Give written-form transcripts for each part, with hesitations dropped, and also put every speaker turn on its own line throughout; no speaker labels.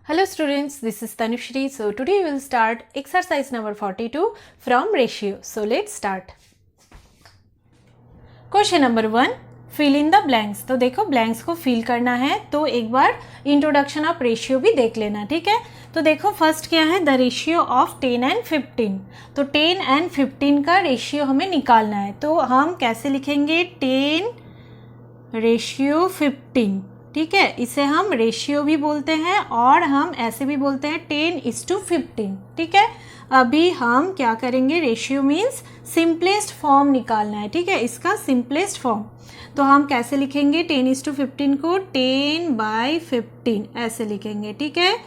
Hello students, this is Tanushree. So today we will start exercise number 42 from ratio. So let's start. Question number 1, fill in the blanks. तो देखो blanks को fill करना है तो एक बार introduction of ratio भी देख लेना, ठीक है। तो देखो फर्स्ट क्या है, the ratio of 10 and 15. तो 10 and 15 का रेशियो हमें निकालना है। तो हम कैसे लिखेंगे, 10 रेशियो 15, ठीक है। इसे हम रेशियो भी बोलते हैं और हम ऐसे भी बोलते हैं 10:15, ठीक है। अभी हम क्या करेंगे, रेशियो मीन्स सिंपलेस्ट फॉर्म निकालना है, ठीक है, इसका सिंपलेस्ट फॉर्म। तो हम कैसे लिखेंगे 10:15 को, 10/15 ऐसे लिखेंगे, ठीक है।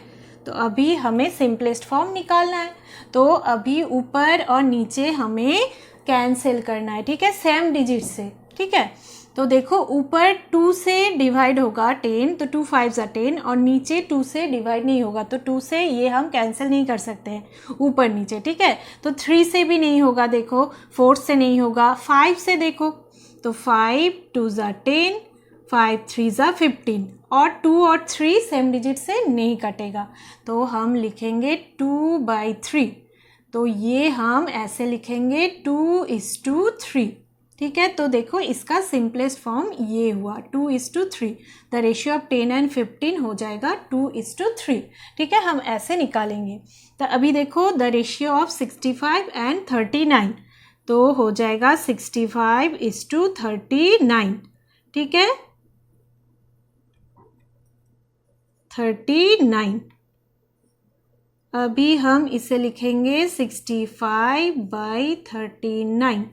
तो अभी हमें सिंपलेस्ट फॉर्म निकालना है। तो अभी ऊपर और नीचे हमें कैंसिल करना है, ठीक है, सेम डिजिट से, ठीक है। तो देखो ऊपर 2 से डिवाइड होगा 10, तो 2 5 ज़ा 10, और नीचे 2 से डिवाइड नहीं होगा, तो 2 से ये हम कैंसिल नहीं कर सकते हैं ऊपर नीचे, ठीक है। तो 3 से भी नहीं होगा, देखो 4 से नहीं होगा, 5 से देखो, तो 5 2 ज़ा 10, 5 3 ज़ा 15, और 2 और 3 सेम डिजिट से नहीं कटेगा, तो हम लिखेंगे 2/3। तो ये हम ऐसे लिखेंगे 2:3, ठीक है। तो देखो इसका सिंपलेस्ट फॉर्म ये हुआ 2:3। द रेशियो ऑफ 10 and 15 हो जाएगा 2:3, ठीक है, हम ऐसे निकालेंगे। तो अभी देखो द रेशियो ऑफ 65 and 39, तो हो जाएगा 65:39, ठीक है, 39। अभी हम इसे लिखेंगे 65/39।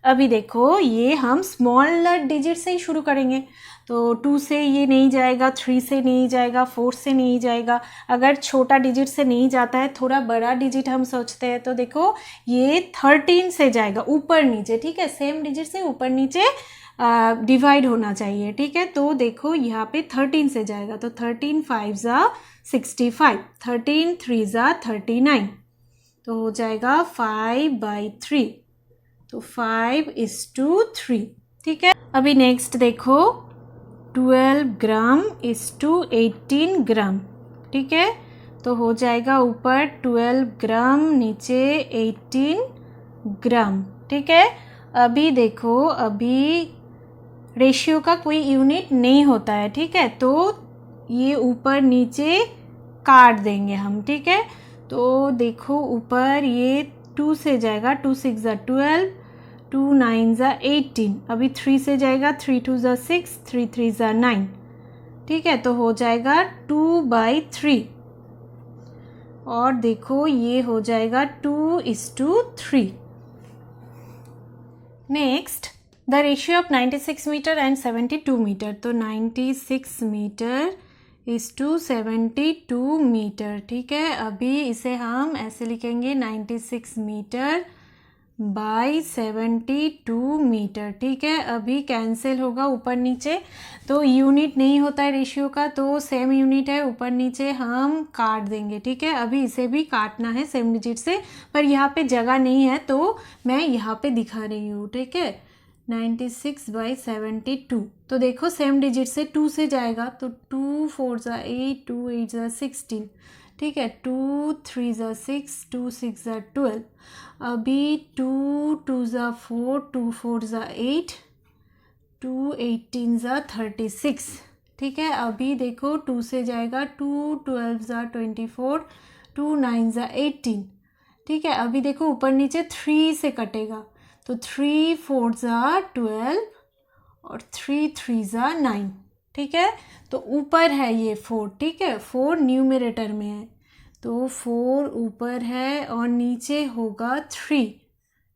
अभी देखो ये हम स्मॉल डिजिट से ही शुरू करेंगे, तो 2 से ये नहीं जाएगा, 3 से नहीं जाएगा, 4 से नहीं जाएगा। अगर छोटा डिजिट से नहीं जाता है, थोड़ा बड़ा डिजिट हम सोचते हैं, तो देखो ये 13 से जाएगा, ऊपर नीचे, ठीक है, सेम डिजिट से ऊपर नीचे डिवाइड होना चाहिए, ठीक है। तो देखो यहाँ पे 13 से जाएगा, तो 13 5 ज़ा 65, 13 3 ज़ा 39, तो हो जाएगा 5/3, तो 5:3, ठीक है। अभी नेक्स्ट देखो 12 ग्राम इज टू 18 ग्राम, ठीक है। तो हो जाएगा ऊपर 12 ग्राम, नीचे 18 ग्राम, ठीक है। अभी देखो अभी रेशियो का कोई यूनिट नहीं होता है, ठीक है, तो ये ऊपर नीचे काट देंगे हम, ठीक है। तो देखो ऊपर ये 2 से जाएगा, 2 6 ज़ा 12, 2 9 ज़ा 18, अभी 3 से जाएगा, 3 2 ज़ा 6, 3 3 ज़ा 9, ठीक है। तो हो जाएगा 2/3, और देखो ये हो जाएगा 2:3। Next the ratio of 96 metre and 72 metre, तो 96 मीटर इज टू 72 मीटर, ठीक है। अभी इसे हम ऐसे लिखेंगे 96 मीटर बाई 72 मीटर, ठीक है। अभी कैंसिल होगा ऊपर नीचे, तो यूनिट नहीं होता है रेशियो का, तो सेम यूनिट है, ऊपर नीचे हम काट देंगे, ठीक है। अभी इसे भी काटना है सेम डिजिट से, पर यहाँ पे जगह नहीं है, तो मैं यहाँ पे दिखा रही हूँ, ठीक है। 96/72, तो देखो सेम डिजिट से 2 से जाएगा, तो 2 4 ज़ा 8, 2 8 ज़ा 16, ठीक है, 2 3 ज़ा 6, 2 6 ज़ा 12, अभी 2 2 ज़ा 4, 2 4 ज़ा 8, 2 18 ज़ा 36, ठीक है। अभी देखो 2 से जाएगा, 2 12 ज़ा 24, 2 9 ज़ा 18, ठीक है। अभी देखो ऊपर नीचे 3 से कटेगा, तो 3 4 ज़ा 12 और 3 3 ज़ा 9, ठीक है। तो ऊपर है ये 4, ठीक है, 4 न्यूमरेटर में है, तो 4 ऊपर है और नीचे होगा 3,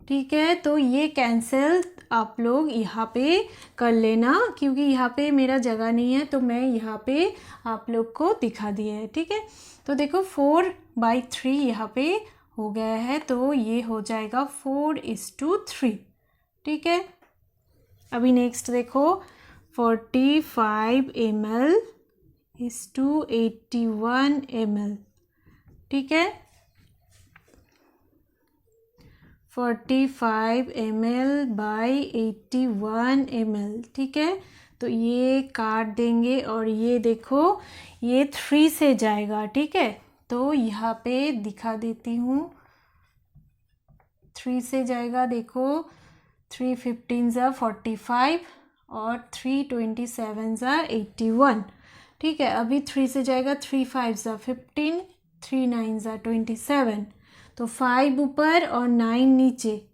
ठीक है। तो ये कैंसिल आप लोग यहाँ पे कर लेना, क्योंकि यहाँ पे मेरा जगह नहीं है, तो मैं यहाँ पे आप लोग को दिखा दिया है, ठीक है। तो देखो 4/3 यहाँ पे हो गया है, तो ये हो जाएगा 4:3, ठीक है। अभी नेक्स्ट देखो 45 ml इज टू 81 ml, ठीक है, 45 ml बाई 81 ml, ठीक है। तो ये काट देंगे और ये देखो ये 3 से जाएगा, ठीक है। तो यहाँ पे दिखा देती हूँ, 3 से जाएगा, देखो 3 15 ज़ा 45 और 3 27 ज़ा 81, ठीक है। अभी 3 से जाएगा, 3 5 ज़ा 15, 3 9 ज़ा 27, तो 5 ऊपर और 9 नीचे,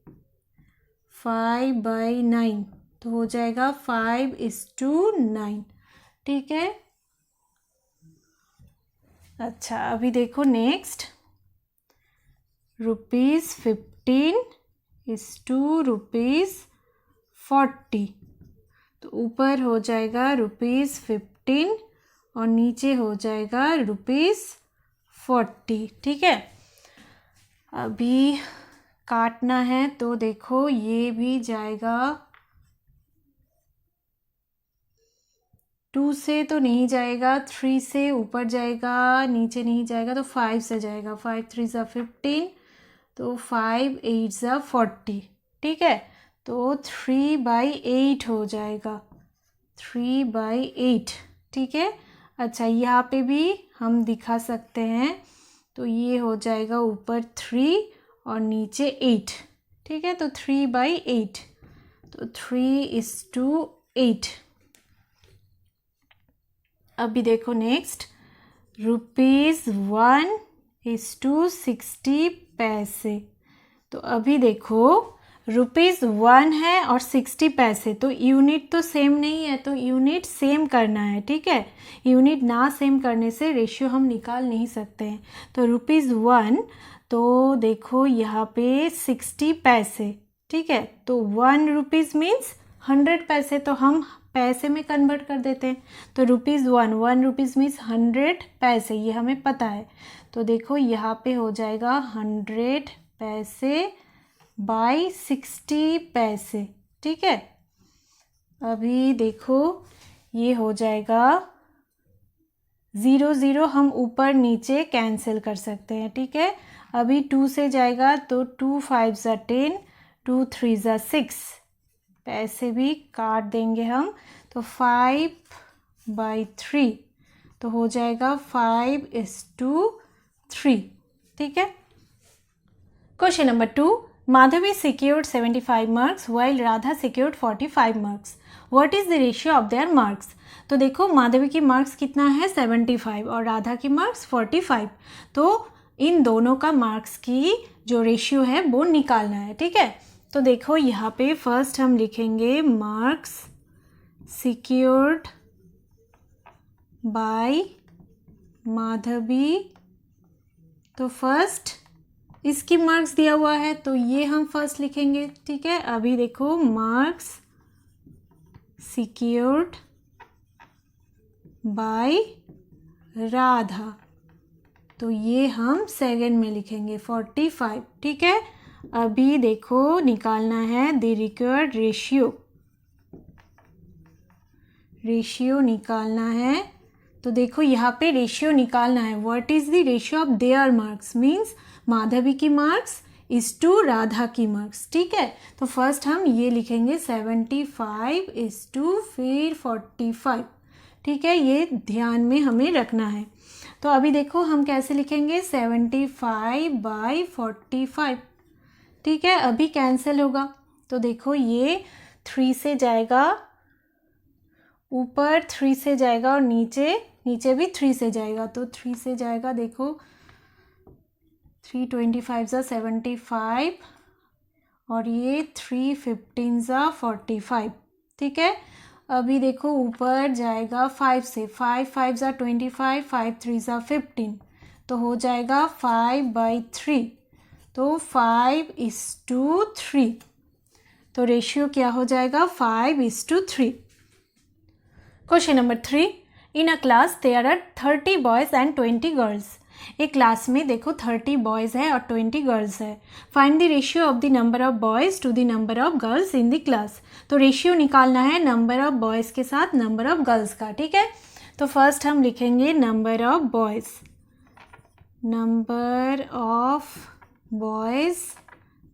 5/9, तो हो जाएगा 5:9, ठीक है। अच्छा अभी देखो नेक्स्ट, ₹15 ₹40, तो ऊपर हो जाएगा ₹15 और नीचे हो जाएगा ₹40, ठीक है। अभी काटना है तो देखो ये भी जाएगा, 2 से तो नहीं जाएगा, 3 से ऊपर जाएगा, नीचे नहीं जाएगा, तो 5 से जाएगा, 5 3 ज़ा 15, तो 5 8 ज़ा 40, ठीक है। तो 3/8 हो जाएगा, 3/8, ठीक है। अच्छा यहाँ पे भी हम दिखा सकते हैं, तो ये हो जाएगा ऊपर 3 और नीचे 8, ठीक है। तो 3/8, तो 3:8। अभी देखो नेक्स्ट, ₹1:60। तो अभी देखो ₹1 है और 60 पैसे, तो यूनिट तो सेम नहीं है, तो यूनिट सेम करना है, ठीक है। यूनिट ना सेम करने से रेशियो हम निकाल नहीं सकते हैं। तो ₹1, तो देखो यहाँ पे 60 पैसे, ठीक है। तो 1 रुपीज़ मीन्स 100 पैसे, तो हम पैसे में कन्वर्ट कर देते हैं। तो ₹1 रुपीज़ मीन्स 100 पैसे, ये हमें पता है। तो देखो यहाँ पे हो जाएगा 100 पैसे बाई 60 पैसे, ठीक है। अभी देखो ये हो जाएगा 0 0, हम ऊपर नीचे कैंसिल कर सकते हैं, ठीक है। अभी 2 से जाएगा, तो 2 5 ज़ा 10, 2 3 ज़ा 6, पैसे भी काट देंगे हम, तो 5/3, तो हो जाएगा 5:3, ठीक है। Question number 2, Madhavi secured 75 marks while Radha secured 45 marks. What is the ratio of their marks? तो देखो माधवी की मार्क्स कितना है 75 और राधा की मार्क्स 45, तो इन दोनों का मार्क्स की जो रेशियो है वो निकालना है, ठीक है। तो देखो यहाँ पे फर्स्ट हम लिखेंगे मार्क्स सिक्योर्ड बाय माधवी, तो फर्स्ट इसकी मार्क्स दिया हुआ है तो ये हम फर्स्ट लिखेंगे, ठीक है। अभी देखो मार्क्स सिक्योर्ड बाय राधा, तो ये हम सेकंड में लिखेंगे 45, ठीक है। अभी देखो निकालना है द रिक्वायर्ड रेशियो निकालना है। तो देखो यहाँ पे रेशियो निकालना है, what is the ratio of their marks, means Madhavi की मार्क्स इज टू राधा की मार्क्स, ठीक है। तो फर्स्ट हम ये लिखेंगे 75 इज टू फिर 45, ठीक है। ये ध्यान में हमें रखना है। तो अभी देखो हम कैसे लिखेंगे 75/45, ठीक है। अभी कैंसिल होगा, तो देखो ये 3 से जाएगा, ऊपर 3 से जाएगा और नीचे भी 3 से जाएगा, तो 3 से जाएगा, देखो 3 25 ज़ा 75 और ये 3 15 ज़ा 45, ठीक है। अभी देखो ऊपर जाएगा 5 से, 5 5 ज़ा 25, 5 3 ज़ा 15, तो हो जाएगा 5/3, तो 5:3, तो रेशियो क्या हो जाएगा 5:3। Question number 3, in a class there are 30 boys and 20 girls. एक क्लास में देखो 30 बॉयज़ है और 20 गर्ल्स है। Find the ratio of the number of boys to the number of girls in the class. तो रेशियो निकालना है नंबर ऑफ बॉयज़ के साथ नंबर ऑफ गर्ल्स का, ठीक है। तो फर्स्ट हम लिखेंगे number of boys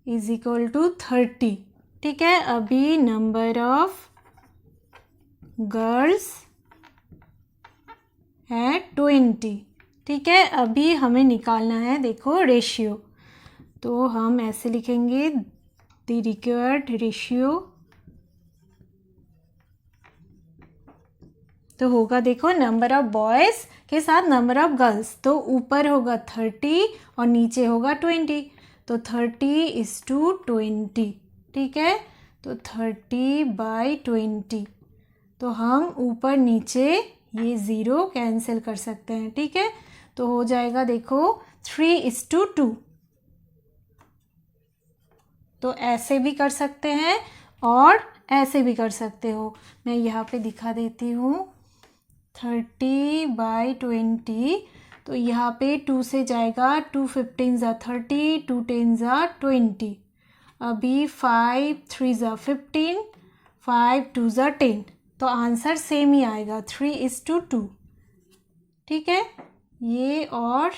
is equal to 30, ठीक है। अभी नंबर ऑफ गर्ल्स है 20। ठीक है, अभी हमें निकालना है देखो रेशियो, तो हम ऐसे लिखेंगे द रिक्वायर्ड रेशियो, तो होगा देखो नंबर ऑफ बॉयज़ के साथ नंबर ऑफ गर्ल्स, तो ऊपर होगा 30 और नीचे होगा 20, तो 30:20। ठीक है, तो 30/20, तो हम ऊपर नीचे ये ज़ीरो कैंसिल कर सकते हैं। ठीक है, तो हो जाएगा देखो 3:2। तो ऐसे भी कर सकते हैं और ऐसे भी कर सकते हो। मैं यहाँ पे दिखा देती हूँ 30/20, तो यहाँ पे 2 से जाएगा, 2 15 ज़ा 30, 2 10 ज़ा 20, अभी 5 3 ज़ा 15, 5 2 ज़ा 10, तो आंसर सेम ही आएगा 3:2। ठीक है, ये और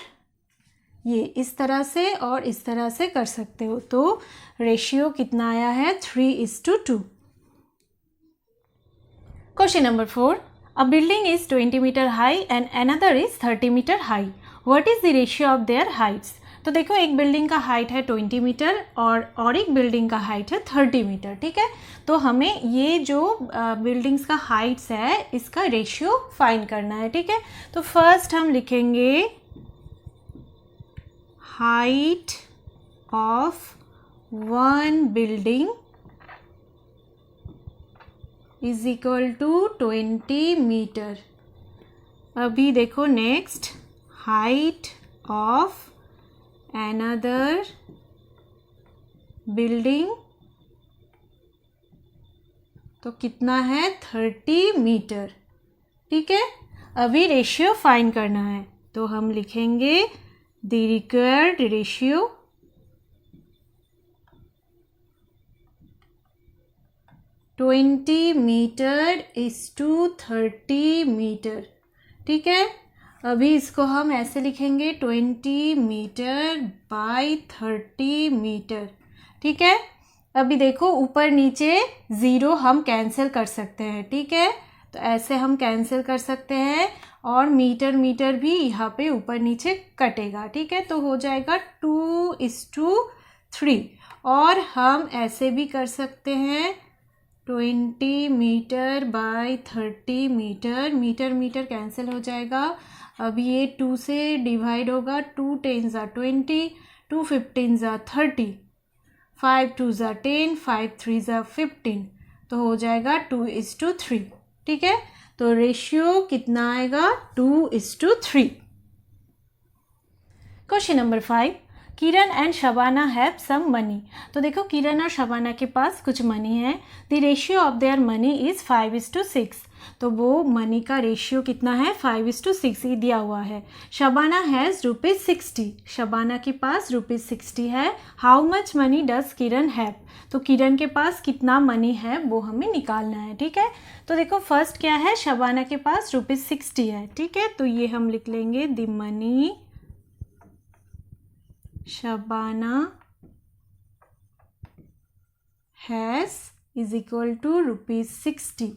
ये इस तरह से और इस तरह से कर सकते हो, तो रेशियो कितना आया है 3:2। Question number 4, a building is 20 meter high and another is 30 meter high. What is the ratio of their heights? तो देखो एक बिल्डिंग का हाइट है 20 मीटर और एक बिल्डिंग का हाइट है 30 मीटर। ठीक है, तो हमें ये जो बिल्डिंग्स का हाइट्स है इसका रेशियो फाइंड करना है। ठीक है, तो फर्स्ट हम लिखेंगे height of one building is equal to 20 metre. अभी देखो next, height of another building, तो कितना है 30 मीटर। ठीक है, अभी रेशियो फाइंड करना है, तो हम लिखेंगे the required ratio 20 metre is to 30 metre. ठीक है, अभी इसको हम ऐसे लिखेंगे 20 मीटर बाय 30 मीटर। ठीक है, अभी देखो ऊपर नीचे ज़ीरो हम कैंसिल कर सकते हैं। ठीक है, तो ऐसे हम कैंसिल कर सकते हैं और मीटर मीटर भी यहाँ पे ऊपर नीचे कटेगा। ठीक है, तो हो जाएगा 2:3, और हम ऐसे भी कर सकते हैं 20 metre by 30 metre, metre metre cancel हो जाएगा। अब ये 2 से डिवाइड होगा, 2 10 ज़ा 20, 2 15 ज़ा 30, 5 2 ज़ा 10, 5 3 ज़ा 15, तो हो जाएगा 2:3। ठीक है, तो रेशियो कितना आएगा 2:3। Question number 5, Kiran and Shabana have some money. तो देखो किरण और शबाना के पास कुछ मनी है। The ratio of their money is 5:6, तो वो मनी का रेशियो कितना है 5:6, ये दिया हुआ है। शबाना हैज़ ₹60, शबाना के पास ₹60 है। How much money does Kiran have, तो किरण के पास कितना मनी है वो हमें निकालना है। ठीक है, तो देखो फर्स्ट क्या है, शबाना के पास ₹60 है। ठीक है, तो ये हम लिख लेंगे the money Shabana has is equal to ₹60।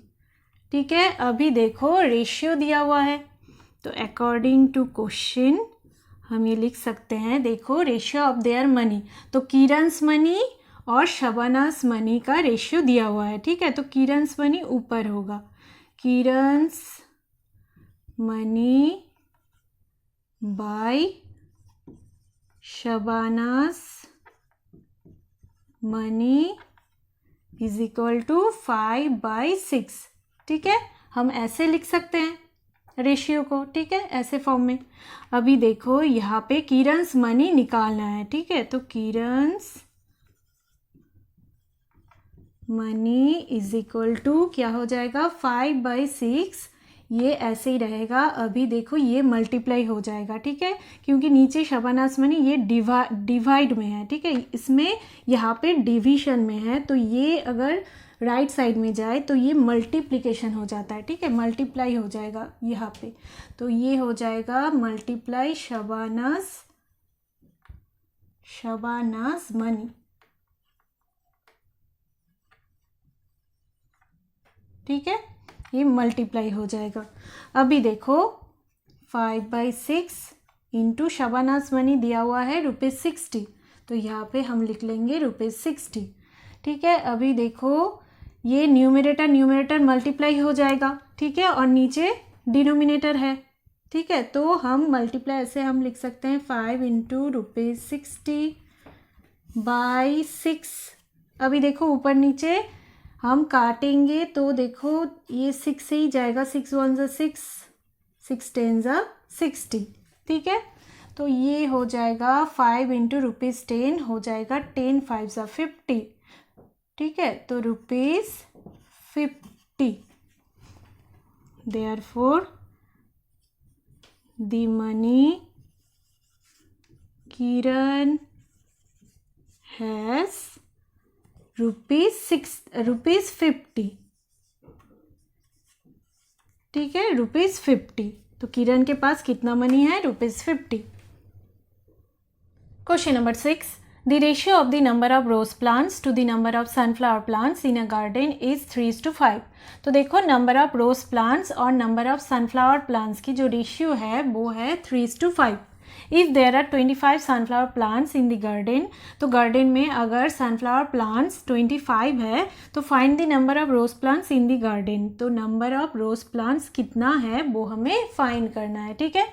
ठीक है, अभी देखो रेशियो दिया हुआ है, तो अकॉर्डिंग टू क्वेश्चन हम ये लिख सकते हैं, देखो रेशियो ऑफ देयर मनी, तो किरणस मनी और शबानास मनी का रेशियो दिया हुआ है। ठीक है, तो किरणस मनी ऊपर होगा, किरणस मनी बाय शबानास मनी इज इक्वल टू 5/6। ठीक है, हम ऐसे लिख सकते हैं रेशियो को। ठीक है, ऐसे फॉर्म में। अभी देखो यहाँ पे किरणस मनी निकालना है। ठीक है, तो किरणस मनी इज इक्वल टू क्या हो जाएगा 5/6, ये ऐसे ही रहेगा। अभी देखो ये मल्टीप्लाई हो जाएगा। ठीक है, क्योंकि नीचे शबानास मनी ये डिवाइड में है। ठीक है, इसमें यहाँ पे डिवीजन में है, तो ये अगर राइट साइड में जाए तो ये मल्टीप्लिकेशन हो जाता है। ठीक है, मल्टीप्लाई हो जाएगा यहाँ पे, तो ये हो जाएगा मल्टीप्लाई शबानास मनी। ठीक है, ये मल्टीप्लाई हो जाएगा। अभी देखो 5/6 इंटू शबानाज मनी दिया हुआ है ₹60, तो यहाँ पे हम लिख लेंगे ₹60। ठीक है, अभी देखो ये न्यूमरेटर मल्टीप्लाई हो जाएगा, ठीक है, और नीचे डिनोमिनेटर है, ठीक है, तो हम मल्टीप्लाई ऐसे हम लिख सकते हैं 5 इंटू ₹60/6। अभी देखो ऊपर नीचे हम काटेंगे तो देखो ये 6 से ही जाएगा, 6 1 ज़ा 6, 6 10 ज़ा 60, ठीक है, तो ये हो जाएगा 5 इंटू ₹10 हो जाएगा 10 5 ज़ा 50, ठीक है, तो ₹50। Therefore the money Kiran has ₹50, ठीक है, ₹50। तो किरण के पास कितना मनी है? ₹50। Question number 6, the ratio of the number of rose plants to the number of sunflower plants in a garden is 3:5। तो देखो नंबर ऑफ रोज प्लांट्स और नंबर ऑफ सनफ्लावर प्लांट्स की जो रेशियो है वो है 3:5। If there are 25 sunflower plants in the garden, तो garden में अगर सनफ्लावर प्लांट्स 25 है तो find the number of rose plants in the garden. तो नंबर ऑफ रोज प्लांट्स कितना है वो हमें फाइंड करना है, ठीक है।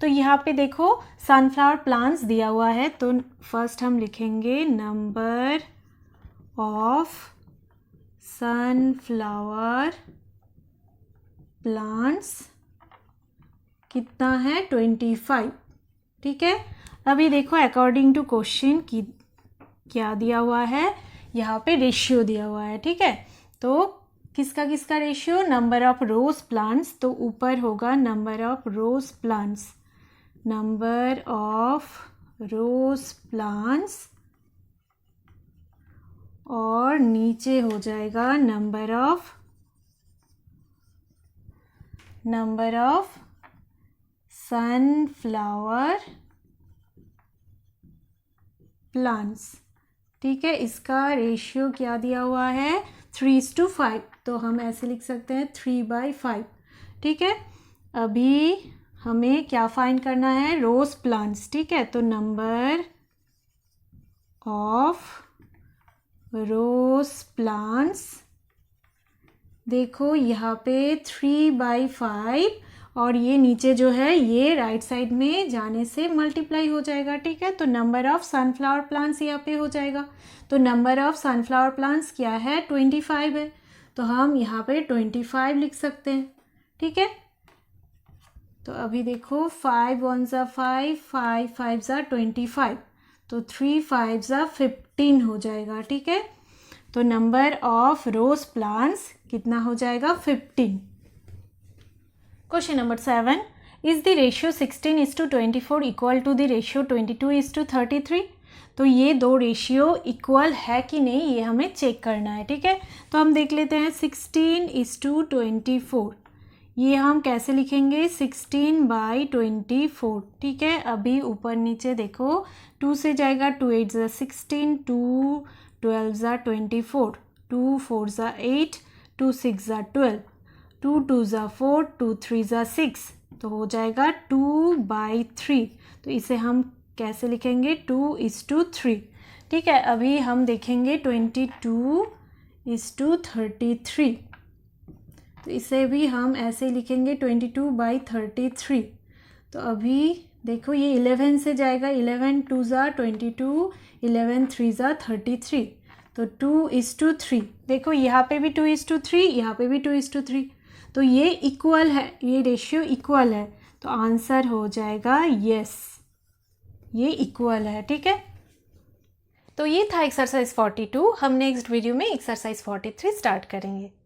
तो यहाँ पे देखो सनफ्लावर प्लांट्स दिया हुआ है, तो फर्स्ट हम लिखेंगे नंबर ऑफ सनफ्लावर प्लांट्स कितना है? 25, ठीक है। अभी देखो अकॉर्डिंग टू क्वेश्चन की क्या दिया हुआ है, यहाँ पे रेशियो दिया हुआ है, ठीक है। तो किसका किसका ratio? Number of rose plants, तो ऊपर होगा number of rose plants, number of rose plants, और नीचे हो जाएगा नंबर ऑफ सनफ्लावर प्लांट्स, ठीक है। इसका रेशियो क्या दिया हुआ है? 3:5, तो हम ऐसे लिख सकते हैं 3/5, ठीक है। अभी हमें क्या फाइंड करना है? रोज प्लांट्स, ठीक है। तो नंबर ऑफ रोज प्लांट्स, देखो यहाँ पे 3/5 और ये नीचे जो है ये राइट साइड में जाने से मल्टीप्लाई हो जाएगा, ठीक है। तो नंबर ऑफ सनफ्लावर प्लांट्स यहाँ पे हो जाएगा, तो नंबर ऑफ सनफ्लावर प्लांट्स क्या है? 25 है, तो हम यहाँ पे 25 लिख सकते हैं, ठीक है। तो अभी देखो 5 1 ज़ा 5, 5 5 ज़ा 25, तो 3 5 ज़ा 15 हो जाएगा, ठीक है। तो नंबर ऑफ रोज प्लांट्स कितना हो जाएगा? 15। Question number 7, is the ratio 16:24 equal to the ratio 22:33। तो ये दो रेशियो इक्वल है कि नहीं ये हमें चेक करना है, ठीक है। तो हम देख लेते हैं 16:24, ये हम कैसे लिखेंगे? 16/24, ठीक है। अभी ऊपर नीचे देखो 2 से जाएगा, 2 8 ज़ा 16, 2 12 ज़ा 24, 2 4 ज़ा 8, 2 6 ज़ा 12, 2 2 ज़ा 4, 2 3 ज़ा 6, तो हो जाएगा 2/3। तो इसे हम कैसे लिखेंगे? 2:3, ठीक है। अभी हम देखेंगे 22:33, तो इसे भी हम ऐसे लिखेंगे 22/33। तो अभी देखो ये 11 से जाएगा, 11 2 ज़ा 22, 11 3 ज़ा 33, तो 2:3। देखो यहाँ पे भी 2:3, यहाँ पे भी 2:3, तो ये इक्वल है, ये रेशियो इक्वल है, तो आंसर हो जाएगा यस, ये इक्वल है, ठीक है। तो ये था एक्सरसाइज 42। हम नेक्स्ट वीडियो में एक्सरसाइज 43 स्टार्ट करेंगे।